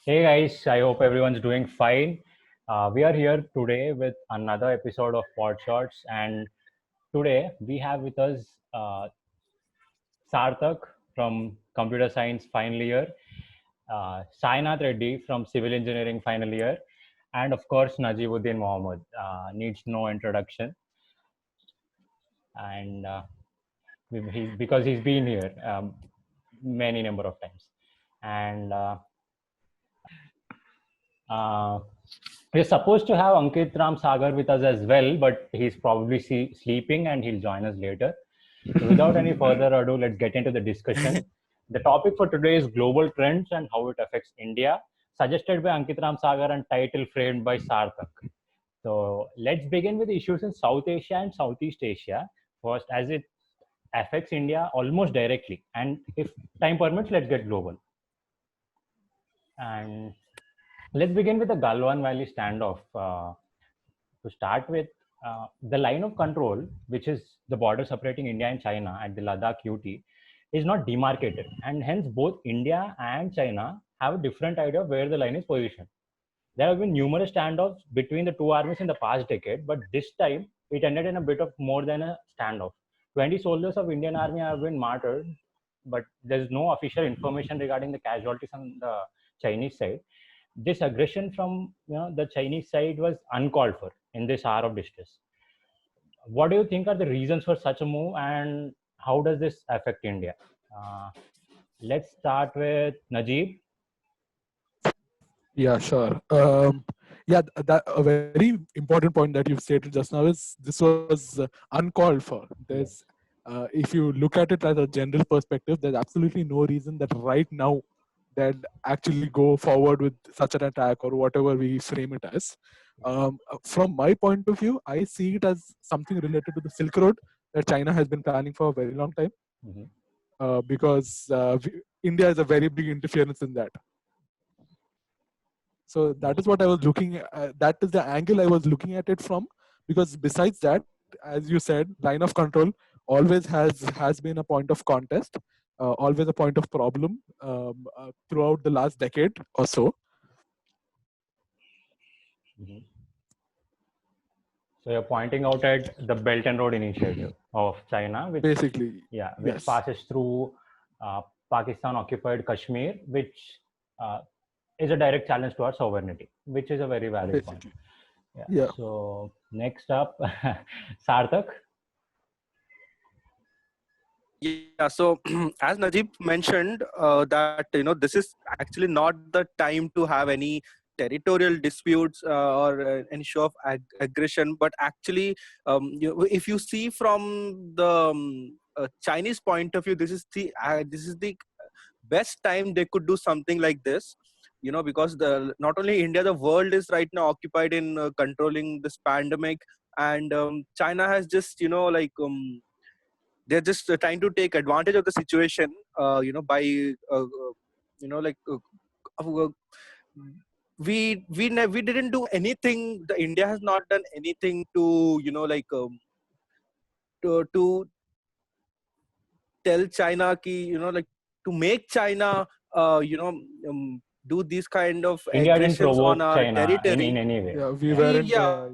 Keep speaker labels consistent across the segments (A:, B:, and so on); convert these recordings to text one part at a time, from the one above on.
A: Hey guys, I hope everyone's doing fine. We are here today with another episode of Pod Shots, and today we have with us Sarthak from Computer Science final year, Sainath Reddy from Civil Engineering final year, and of course Najibuddin Mohammed. Needs no introduction, and because he's been here many number of times, and Uh, we're supposed to have Ankit Ram Sagar with us as well, but he's probably sleeping and he'll join us later. So, without any further ado, let's get into the discussion. The topic for today is global trends and how it affects India, suggested by Ankit Ram Sagar and title framed by Sarthak. So, let's begin with issues in South Asia and Southeast Asia first, as it affects India almost directly. And if time permits, let's get global. And let's begin with the Galwan Valley standoff. To start with, the line of control, which is the border separating India and China at the Ladakh UT, is not demarcated, and hence both India and China have a different idea of where the line is positioned. There have been numerous standoffs between the two armies in the past decade, but this time it ended in a bit of more than a standoff. 20 soldiers of Indian Army have been martyred, but there's no official information regarding the casualties on the Chinese side. This aggression from the Chinese side was uncalled for in this hour of distress. What do you think are the reasons for such a move, and how does this affect India? Uh, let's start with Najib.
B: Yeah, sure. That a very important point that you've stated just now is this was uncalled for.
A: Yes.
B: If you look at it as a general perspective, there's absolutely no reason that right now that actually go forward with such an attack or whatever we frame it as. From my point of view, I see it as something related to the Silk Road that China has been planning for a very long time,
A: Mhm.
B: because India is a very big interference in that. So that is what I was looking at. That is the angle I was looking at it from. Because besides that, as you said, line of control always has been a point of contest, always a point of problem throughout the last decade or so.
A: Mhm. So you're pointing out at the Belt and Road Initiative of China,
B: Basically,
A: which
B: yes,
A: passes through Pakistan occupied Kashmir, which uh, is a direct challenge to our sovereignty, which is a very valid point.
B: basically,
A: Yeah.
B: yeah.
A: So next up, Sarthak.
C: Yeah, so as Najib mentioned, that this is actually not the time to have any territorial disputes or any show of aggression, but actually, if you see from the Chinese point of view, this is the best time they could do something like this. Because the not only India, the world is right now occupied in controlling this pandemic, and China has just they're just trying to take advantage of the situation by like uh, we didn't do anything. The India has not done anything to to tell China ki to make China do these kind of
A: India didn't
C: aggressions on
A: provoke
C: our
A: China
C: territory.
A: in any way.
B: Yeah, we
A: Yeah.
B: weren't.
C: Yeah,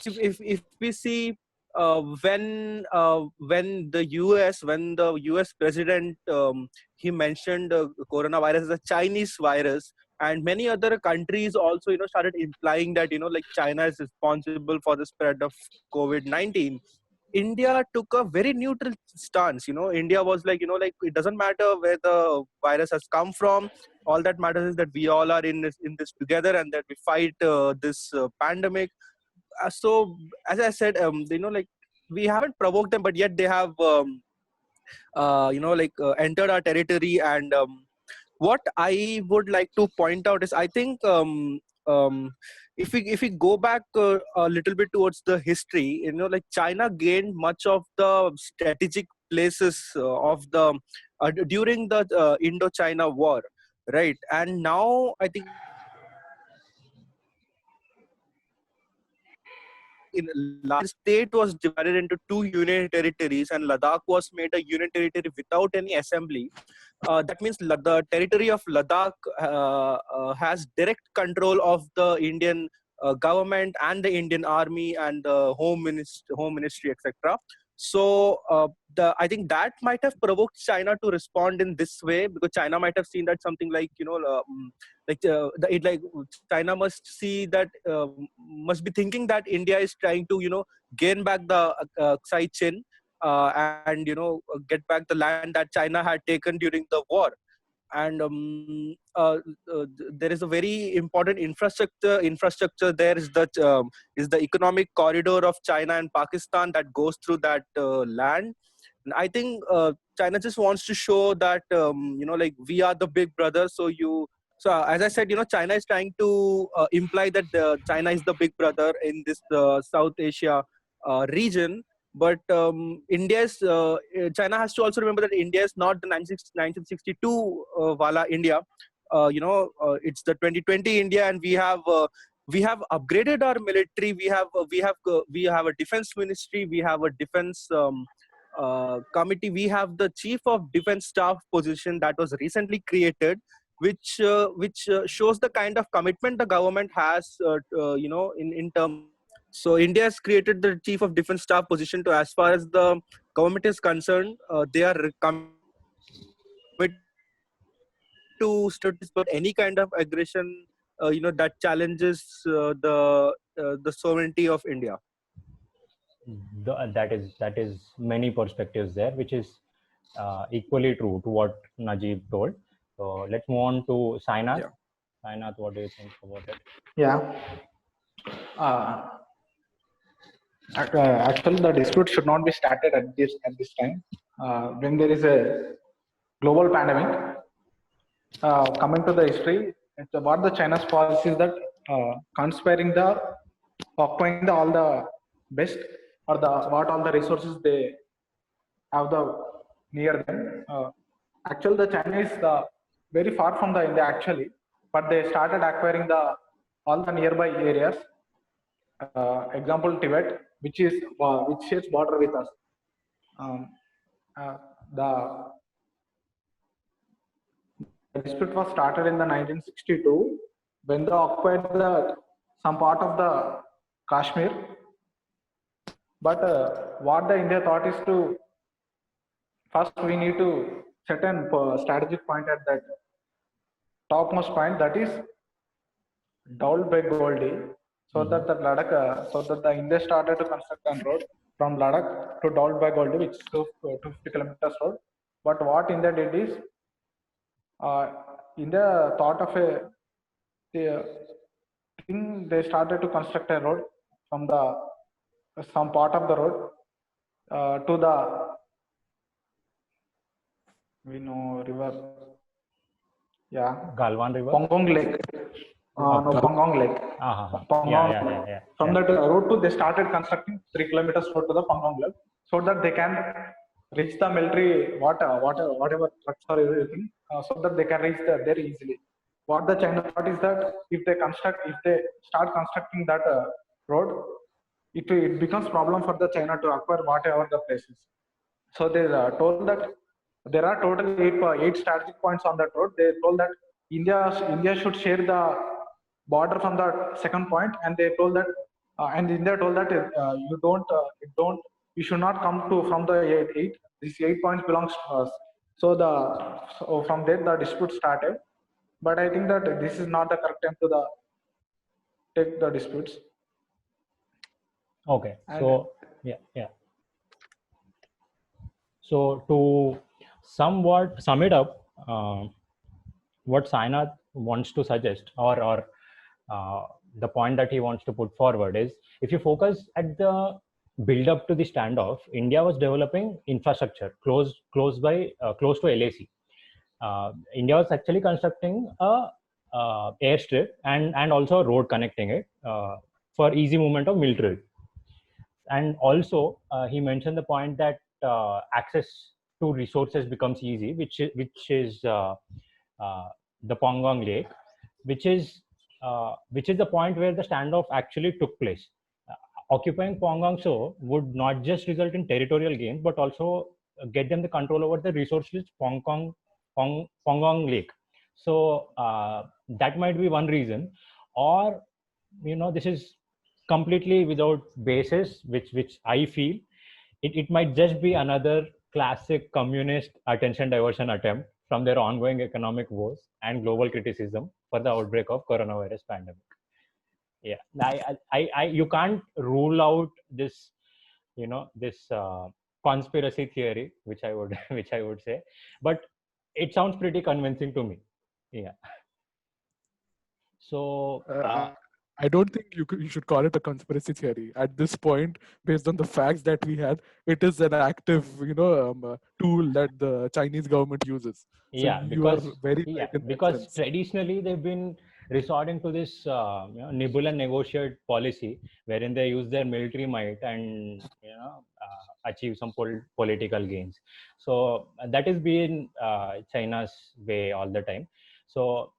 C: if we see when the US president he mentioned coronavirus as a Chinese virus, and many other countries also started implying that like China is responsible for the spread of COVID-19. India took a very neutral stance. India was like like it doesn't matter where the virus has come from. All that matters is that we all are in this together, and that we fight this pandemic. So as I said, like we haven't provoked them, but yet they have entered our territory. And what I would like to point out is, I think if we go back a little bit towards the history, like China gained much of the strategic places of the during the Indo-China war, right? And now I think in large state was divided into two union territories, and Ladakh was made a union territory without any assembly. That means the territory of Ladakh has direct control of the Indian government and the Indian army and the home ministry, etc. So I think that might have provoked China to respond in this way, because China might have seen that something like, China must see that, must be thinking that India is trying to gain back the Aksai Chin, and get back the land that China had taken during the war. And there is a very important infrastructure there is the economic corridor of China and Pakistan that goes through that land. And I think China just wants to show that we are the big brother. So as I said, China is trying to imply that China is the big brother in this South Asia region. But China has to also remember that India is not the 1962 wala India. It's the 2020 India, and we have upgraded our military. We have a defense ministry. We have a defense committee. We have the chief of defense staff position that was recently created, which shows the kind of commitment the government has, in terms. So India has created the chief of defense staff position to, as far as the government is concerned, they are committed to stop any kind of aggression, that challenges the sovereignty of India.
A: That is many perspectives there, which is equally true to what Najib told. So let's move on to Sainath.
C: Yeah.
A: Sainath, what do you think about it?
D: Yeah. Actually, the dispute should not be started at this time. When there is a global pandemic, coming to the history, it's about the China's policy is that conspiring occupying all the best, or what all the resources they have near them. Actually, the China is very far from the India actually, but they started acquiring all the nearby areas. Example, Tibet, which shares border with us. The dispute was started in the 1962 when they occupied some part of the Kashmir. But what the India thought is to first we need to set a strategic point at that topmost point, that is Daul Beg Goldi, so that the India started to construct a road from Ladakh to Daul Beg Goldi, which is 250 kilometers road. But what India did is, India thought of they started to construct a road from some part of the road to the river. Yeah.
A: Galwan River?
D: Pangong Lake. Pangong Lake. Pangong.
A: Yeah.
D: From that road they started constructing 3 kilometers road to the Pangong Lake, so that they can reach the military, whatever trucks or everything, so that they can reach there easily. What the China thought is that if they start constructing that road, it becomes problem for the China to acquire whatever the places. So they told that there are total 8 strategic points on that road. They told that India should share the border from the second point, and they told that, and India told that you should not come from the 8. These 8 points belongs to us. So from there the dispute started. But I think that this is not the correct time to take the disputes.
A: Okay. So yeah. So to somewhat sum it up, what Sainath wants to suggest, or the point that he wants to put forward is, if you focus at the build up to the standoff, India was developing infrastructure close to LAC. India was actually constructing a airstrip and also a road connecting it for easy movement of military. And also he mentioned the point that access to resources becomes easy, which is the Pangong Lake, which is the point where the standoff actually took place. occupying Pangong so would not just result in territorial gains, but also get them the control over the resources Pangong Lake. So that might be one reason, or this is completely without basis, which I feel it might just be another classic communist attention diversion attempt from their ongoing economic woes and global criticism for the outbreak of coronavirus pandemic. Yeah, you can't rule out this, this conspiracy theory, which I would which I would say, but it sounds pretty convincing to me. Yeah. So
B: I don't think you should call it a conspiracy theory at this point. Based on the facts that we had, it is an active, tool that the Chinese government uses. So
A: yeah,
B: you are very
A: yeah,
B: right in that
A: because
B: sense.
A: traditionally they've been resorting to this nibble and negotiate policy, wherein they use their military might and achieve some political gains. So that has been China's way all the time. So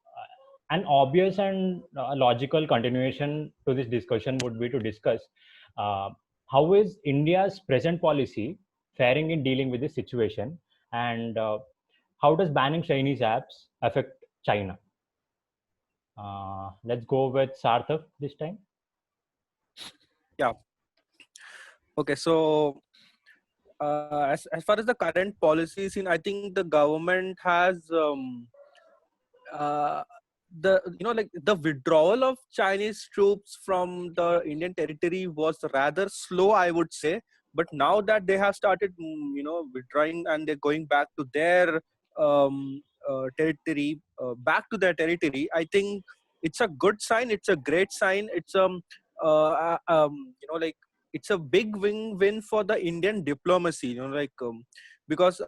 A: an obvious and logical continuation to this discussion would be to discuss uh, how is India's present policy faring in dealing with this situation, and how does banning Chinese apps affect China? Let's go with Sarthak this time.
C: Yeah. Okay. So as far as the current policy scene, I think the government has uh, like the withdrawal of Chinese troops from the Indian territory was rather slow, I would say. But now that they have started, withdrawing and they're going back to their territory, back to their territory, I think it's a good sign. It's a great sign. It's like it's a big win for the Indian diplomacy. Because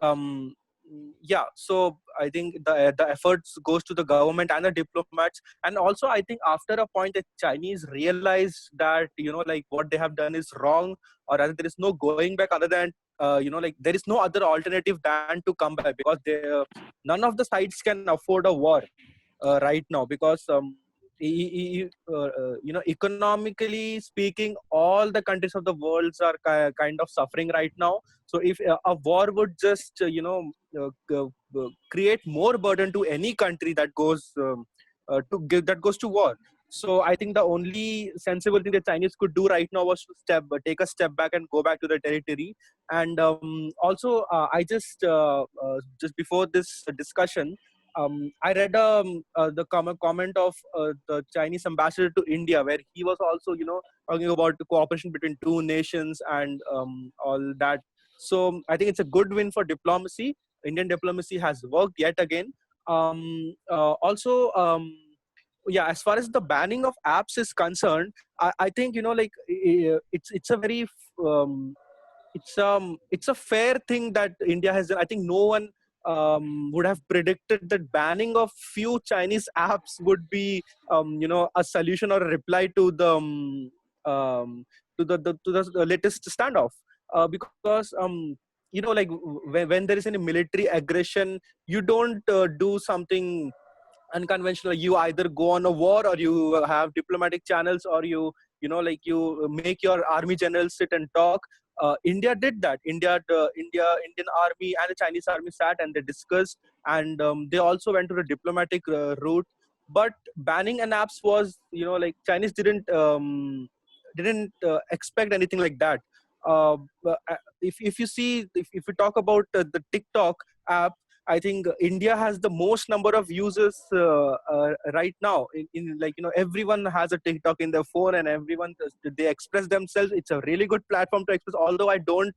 C: yeah, so I think the efforts goes to the government and the diplomats, and also I think after a point the Chinese realized that like what they have done is wrong, or rather there is no going back other than like there is no other alternative than to come back, because none of the sides can afford a war right now, because economically speaking, all the countries of the world are kind of suffering right now. So if a war would just create more burden to any country that goes that goes to war. So I think the only sensible thing the Chinese could do right now was to take a step back and go back to the territory. And also, I just before this discussion, I read the comment of the Chinese ambassador to India, where he was also, talking about the cooperation between two nations and all that. So I think it's a good win for diplomacy. Indian diplomacy has worked yet again. Also, yeah, as far as the banning of apps is concerned, I think it's a very it's a fair thing that India has done. I think no one would have predicted that banning of few Chinese apps would be a solution or a reply to the latest standoff. Because like when there is any military aggression, you don't do something unconventional. You either go on a war, or you have diplomatic channels, or like you make your army generals sit and talk. India did that. Indian army and the Chinese army sat and they discussed, and they also went to the diplomatic route. But banning an apps was, like Chinese didn't expect anything like that. If you see, if you talk about the TikTok app, I think India has the most number of users right now. In like everyone has a TikTok in their phone, and everyone they express themselves. It's a really good platform to express. Although I don't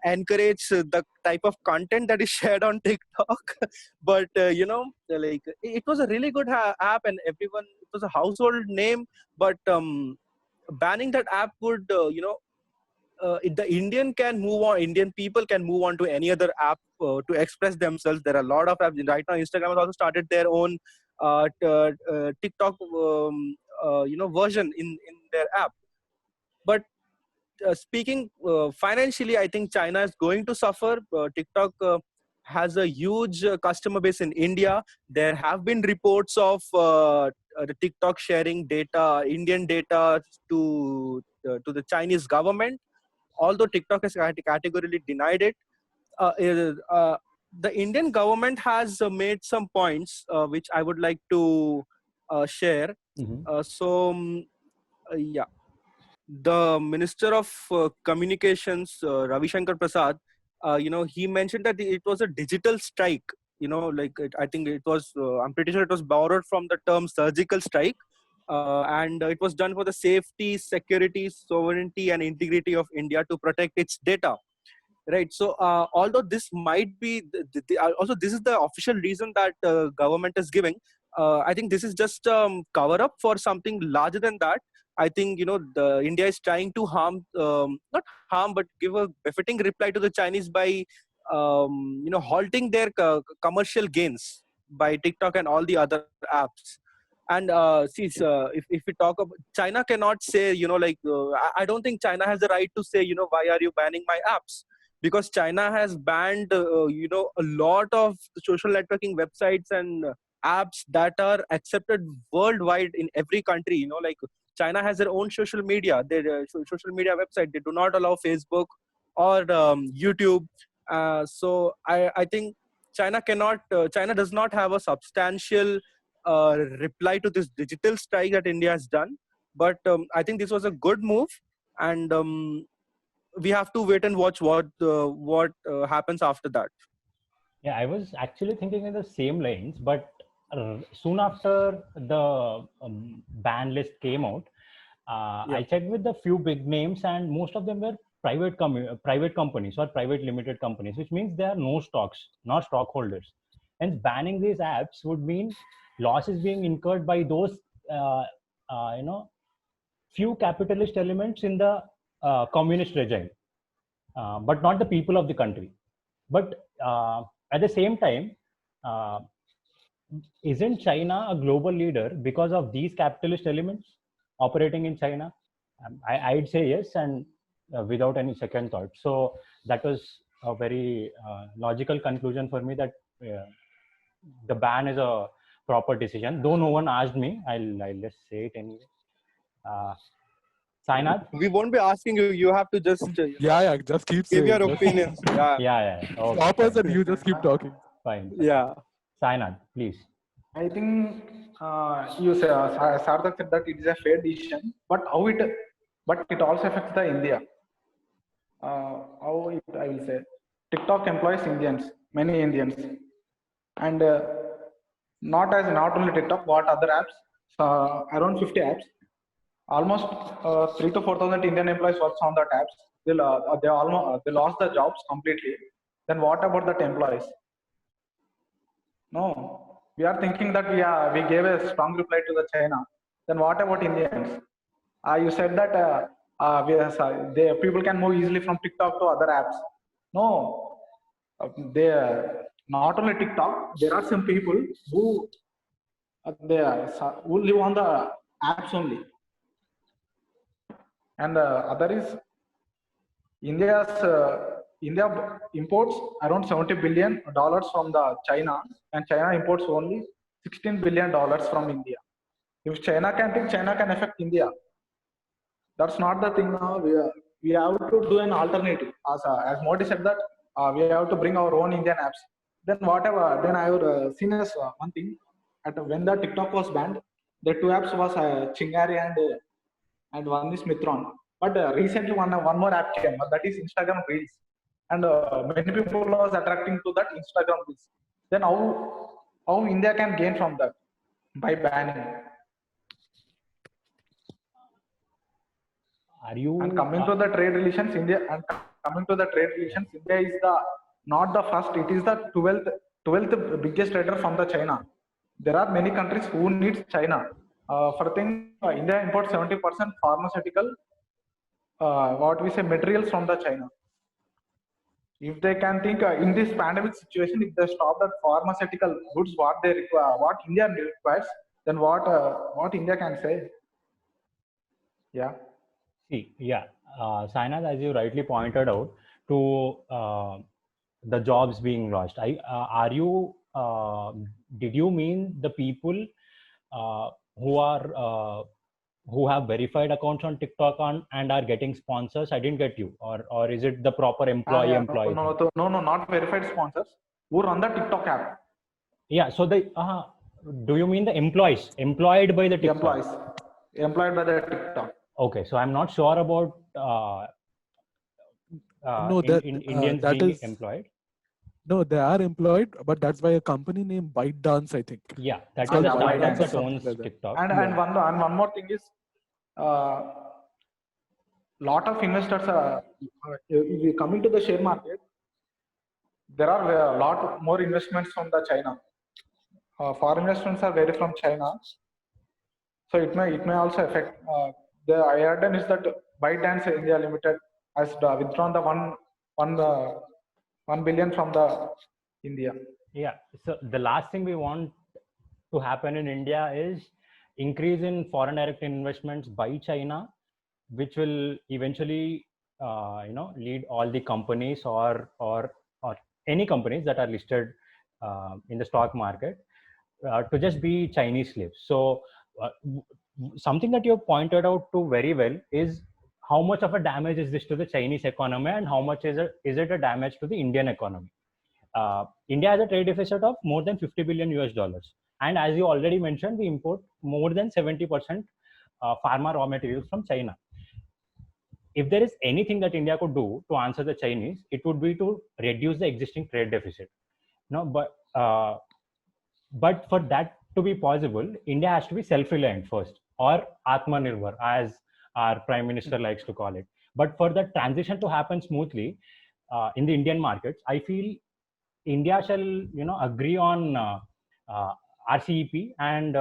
C: encourage the type of content that is shared on TikTok, but like it was a really good app, and everyone, it was a household name. But banning that app would the Indian people can move on to any other app to express themselves. There are a lot of apps right now. Instagram has also started their own TikTok version in their app. But speaking financially, I think China is going to suffer. TikTok has a huge customer base in India. There have been reports of the TikTok sharing data, Indian data, to to the Chinese government, although TikTok has categorically denied it. The Indian government has made some points which I would like to share. Yeah, the Minister of Communications, Ravi Shankar Prasad, he mentioned that it was a digital strike. I think it was. I'm pretty sure it was borrowed from the term surgical strike, and it was done for the safety, security, sovereignty, and integrity of India to protect its data. Right. So, although this might be also this is the official reason that government is giving. I think this is just cover up for something larger than that. I think the India is trying to harm, not harm, but give a befitting reply to the Chinese by halting their commercial gains by TikTok and all the other apps. And if we talk about China, cannot say I don't think China has the right to say why are you banning my apps, because China has banned a lot of social networking websites and apps that are accepted worldwide in every country. Like China has their own social media, their social media website. They do not allow Facebook or YouTube. So I think China cannot. China does not have a substantial reply to this digital strike that India has done. But I think this was a good move, and we have to wait and watch what happens after that.
A: Yeah, I was actually thinking in the same lines, but soon after the ban list came out, I checked with a few big names, and most of them were private companies or private limited companies, which means there are no stocks, not stockholders. And banning these apps would mean losses being incurred by those, few capitalist elements in the communist regime, but not the people of the country. But at the same time, uh, isn't China a global leader because of these capitalist elements operating in China? I'd say yes, and without any second thought. So that was a very logical conclusion for me that the ban is a proper decision. Though no one asked me, I'll just say it anyway. Sainath?
C: We won't be asking you. You have to just
B: Yeah, just keep
C: give
B: saying.
C: your
B: Just
C: opinions. Yeah.
A: Yeah. Okay,
B: stop us
A: fine.
B: and you just keep talking.
A: Fine.
C: Yeah.
A: Sainath, please.
D: I think you say Sarthak said that it is a fair decision, but it also affects the India. I will say, TikTok employs Indians, many Indians, and not only TikTok, what other apps? Around 50 apps. Almost 3 to 4,000 Indian employees works on that apps. They lost their jobs completely. Then what about that employees? No, we are thinking that we gave a strong reply to the China. Then what about Indians? You said that people can move easily from TikTok to other apps. No, they not only TikTok. There are some people who who live on the apps only, and other is India imports around $70 billion from the China, and China imports only $16 billion from India. If China can think, China can affect India. That's not the thing now. We have to do an alternative. As Modi said that we have to bring our own Indian apps. Then whatever. Then I would seen as one thing. When the TikTok was banned, the two apps was Chingari and one is Mitron. But recently one more app came, that is Instagram Reels, and many people was attracting to that Instagram Reels. Then how India can gain from that by banning?
A: Are you?
D: And coming to the trade relations, India is not the first. It is the 12th biggest trader from the China. There are many countries who needs China. For thing, India imports 70% pharmaceutical. What we say materials from the China. If they can think in this pandemic situation, if they stop that pharmaceutical goods, what they require, what India requires, then what India can say? Yeah.
A: See, yeah, Sainath, as you rightly pointed out, to the jobs being lost. Did you mean the people who are who have verified accounts on TikTok and are getting sponsors? I didn't get you. Or is it the proper
D: Yeah,
A: employee thing?
D: no, not verified sponsors who run the TikTok app.
A: Yeah. So do you mean the employees employed by the
D: The
A: TikTok?
D: employed by the TikTok.
A: Okay. So I'm not sure about
B: No, that
A: Indians
B: that
A: being
B: is
A: employed.
B: no, they are employed, but that's by a company named ByteDance, I think.
A: Yeah, that
B: It's
A: is
B: called
A: a startup
B: ByteDance or
A: that
B: something
A: owns
B: like that.
A: TikTok.
D: And one more thing is, lot of investors are if we coming to the share market. There are a lot more investments from the China. Foreign investments are very from China, so it may also affect. The I heard is that ByteDance India Limited has withdrawn the 1 billion from the India.
A: Yeah. So the last thing we want to happen in India is increase in foreign direct investments by China, which will eventually, lead all the companies or any companies that are listed in the stock market to just be Chinese slaves. So something that you have pointed out to very well is how much of a damage is this to the Chinese economy and how much is it a damage to the Indian economy. India has a trade deficit of more than 50 billion US dollars. And as you already mentioned, we import more than 70% pharma raw materials from China. If there is anything that India could do to answer the Chinese, it would be to reduce the existing trade deficit. No, but for that to be possible, India has to be self-reliant first, or Atmanirbhar, as our Prime Minister likes to call it. But for the transition to happen smoothly in the Indian markets, I feel India shall, agree on RCEP and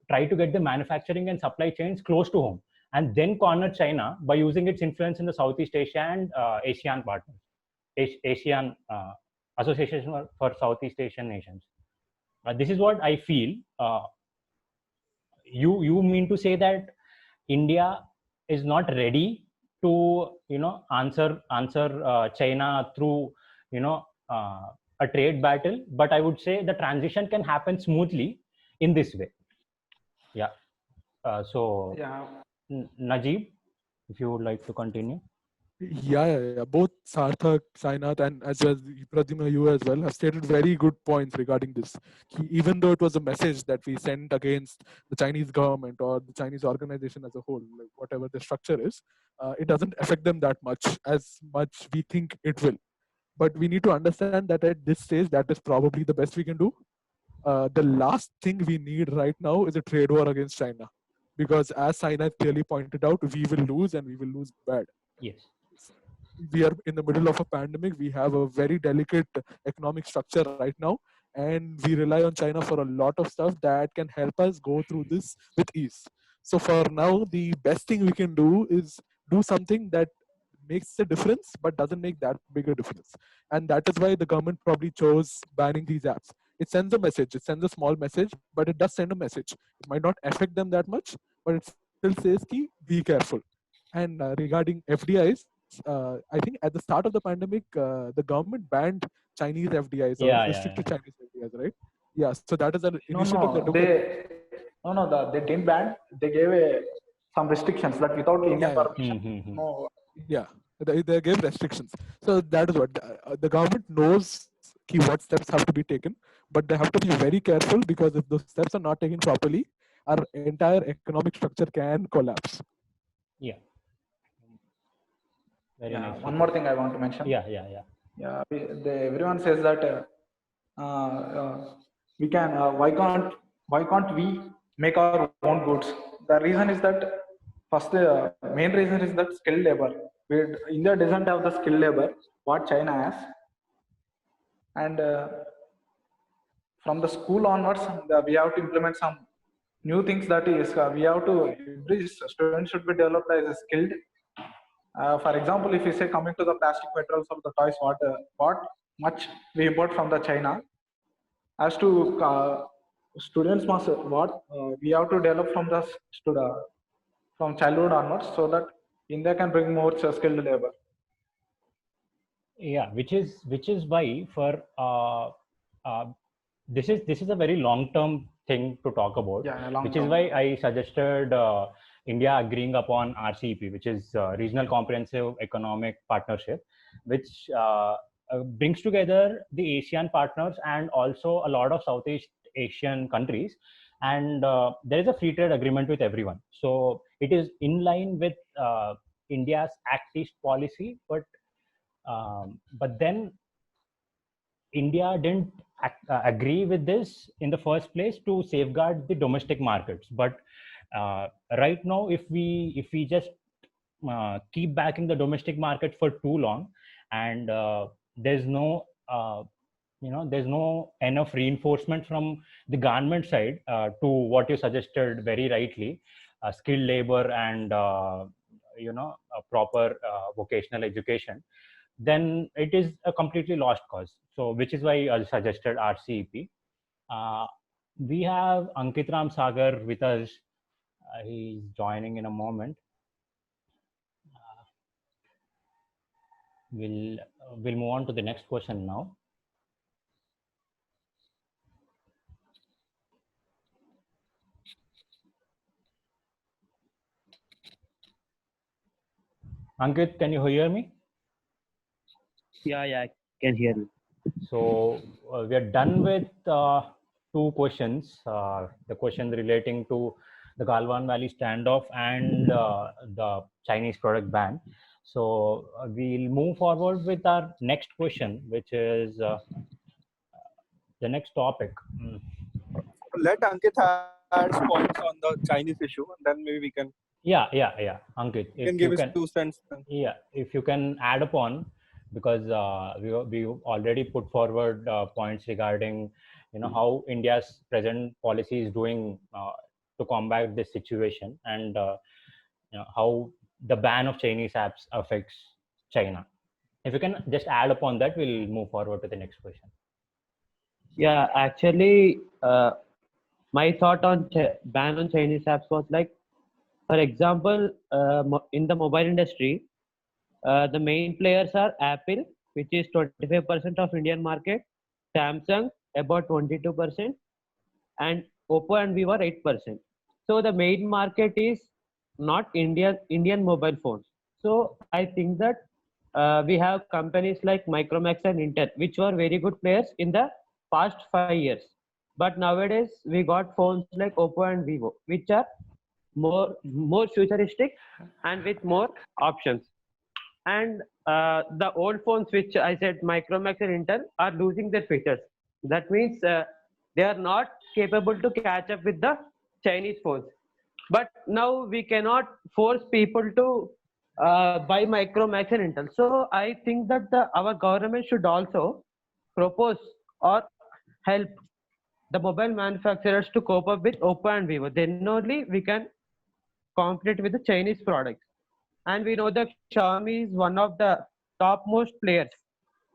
A: try to get the manufacturing and supply chains close to home, and then corner China by using its influence in the Southeast Asia and ASEAN partners, ASEAN Association for Southeast Asian Nations. This is what I feel. You mean to say that India is not ready to answer China through a trade battle, but I would say the transition can happen smoothly in this way. Yeah. So
D: Yeah.
A: Najib, if you would like to continue.
B: Yeah. Both Sarthak, Sainath, and as well as Pradyumna, you as well, have stated very good points regarding this. Even though it was a message that we sent against the Chinese government or the Chinese organization as a whole, like whatever the structure is, it doesn't affect them that much as much we think it will. But we need to understand that at this stage, that is probably the best we can do. The last thing we need right now is a trade war against China. Because as Sainath clearly pointed out, we will lose and we will lose bad.
A: Yes.
B: We are in the middle of a pandemic. We have a very delicate economic structure right now, and we rely on China for a lot of stuff that can help us go through this with ease. So for now, the best thing we can do is do something that makes a difference but doesn't make that big a difference, and that is why the government probably chose banning these apps. It sends a message, it sends a small message, but it does send a message. It might not affect them that much, but it still says ki be careful. And regarding FDIs, I think at the start of the pandemic, the government banned Chinese FDIs or
A: Yeah.
B: restricted Chinese FDIs, right? Yeah, so that is an
D: No,
B: initiative that
D: no,
B: took a,
D: they didn't ban. They gave some restrictions that without Indian permission.
A: Mm-hmm.
D: No.
B: yeah, they gave restrictions. So that is what the government knows what steps have to be taken, but they have to be very careful because if those steps are not taken properly, our entire economic structure can collapse.
A: Yeah. Very
D: Yeah.
A: nice.
D: One more thing I want to mention.
A: Yeah.
D: Yeah. Everyone says that we can. Why can't we make our own goods? The reason is that first, main reason is that skilled labor. India doesn't have the skilled labor what China has, and from the school onwards, we have to implement some new things. That is, we have to every student should be developed as a skilled. For example, if you say coming to the plastic materials of the toys, what much we import from the China, as to students must what we have to develop from the from childhood onwards, so that India can bring more skilled labor.
A: Yeah, which is why for this is a very long term thing to talk about.
D: Yeah, long
A: Which is
D: term.
A: why I suggested India agreeing upon RCEP, which is Regional Comprehensive Economic Partnership, which brings together the ASEAN partners and also a lot of Southeast Asian countries. And there is a free trade agreement with everyone. So it is in line with India's Act East policy, but then India didn't agree with this in the first place to safeguard the domestic markets. But right now, if we just keep backing the domestic market for too long, and there's no there's no enough reinforcement from the government side to what you suggested very rightly, skilled labor and a proper vocational education, then it is a completely lost cause. So which is why I suggested RCEP. We have Ankit Ram Sagar with us. He's joining in a moment. We'll move on to the next question now. Ankit, can you hear me?
E: Yeah, I can hear you.
A: So we are done with two questions. The question relating to the Galwan Valley standoff and the Chinese product ban. So we'll move forward with our next question, which is the next topic.
C: Let Ankit add points on the Chinese issue, and then maybe we can.
A: Yeah. Ankit,
C: Can give his 2 cents.
A: Yeah, if you can add upon, because we already put forward points regarding how India's present policy is doing to combat this situation, and how the ban of Chinese apps affects China. If you can just add upon that, we'll move forward to the next question.
E: Yeah, actually, my thought on ban on Chinese apps was like, for example, in the mobile industry, the main players are Apple, which is 25% of Indian market, Samsung about 22%, and Oppo and Vivo are 8%. So the main market is not Indian mobile phones. So I think that we have companies like Micromax and Intel, which were very good players in the past 5 years. But nowadays we got phones like Oppo and Vivo, which are more futuristic and with more options. And the old phones, which I said Micromax and Intel, are losing their features. That means they are not capable to catch up with the Chinese phones. But now we cannot force people to buy Micromax and Intel. So I think that our government should also propose or help the mobile manufacturers to cope up with Oppo and Vivo. Then only we can compete with the Chinese products. And we know that Xiaomi is one of the topmost players.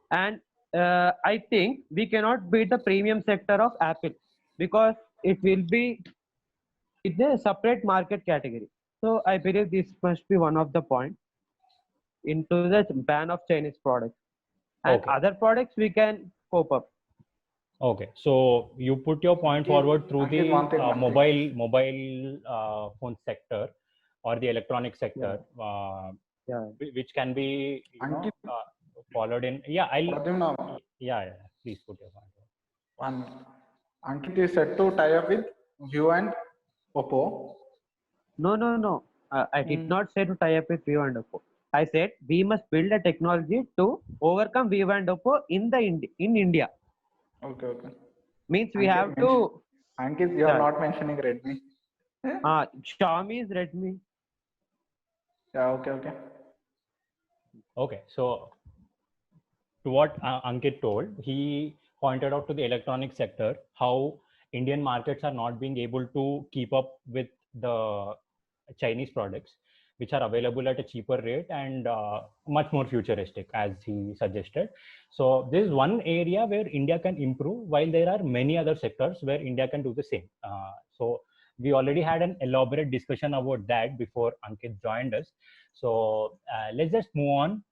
E: And I think we cannot beat the premium sector of Apple, because it will be in a separate market category. So I believe this must be one of the points into the ban of Chinese products. And
A: Okay.
E: other products we can cope up.
A: Okay, so you put your point forward through the
D: Ankit, one thing.
A: mobile phone sector or the electronic sector,
E: Yeah.
A: which can be
D: Ankit.
A: followed in. Yeah,
D: Pradyumna,
A: yeah. Please put your point.
D: one. Ankit is said to tie up with Vivo and Oppo.
E: No. I did not say to tie up with Vivo and Oppo. I said we must build a technology to overcome Vivo and Oppo in India.
D: Okay.
E: Means we
D: Ankit
E: have to.
D: Ankit, you are not mentioning Redmi.
E: Xiaomi is Redmi.
D: Yeah, okay.
A: Okay, so to what Ankit told, he pointed out to the electronic sector how Indian markets are not being able to keep up with the Chinese products, which are available at a cheaper rate and much more futuristic, as he suggested. So this is one area where India can improve, while there are many other sectors where India can do the same. So we already had an elaborate discussion about that before Ankit joined us. So let's just move on